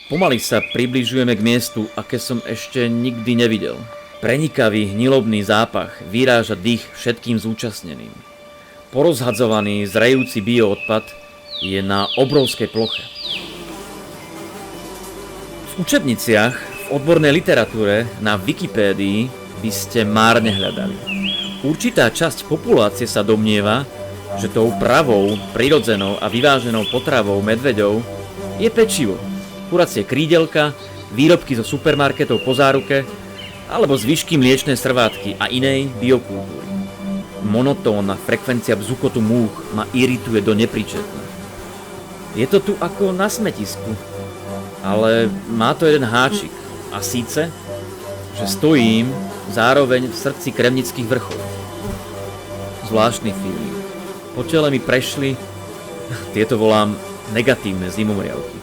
Pomaly sa približujeme k miestu, aké som ešte nikdy nevidel. Prenikavý hnilobný zápach vyráža dých všetkým zúčastneným. Porozhadzovaný zrejúci bioodpad je na obrovskej ploche. V učebniciach v odbornej literatúre na Wikipédii by ste márne hľadali. Určitá časť populácie sa domnieva, že tou pravou, prirodzenou a vyváženou potravou medveďov je pečivo, kuracie krídelka, výrobky zo supermarketov po záruke alebo zvyšky mliečnej srvátky a inej biokultúry. Monotónna frekvencia bzukotu múch ma irituje do nepríčetna. Je to tu ako na smetisku, ale má to jeden háčik a síce, že stojím zároveň v srdci Kremnických vrchov. Zvláštny feeling. Po tele mi prešli, tieto volám negatívne zimomriavky.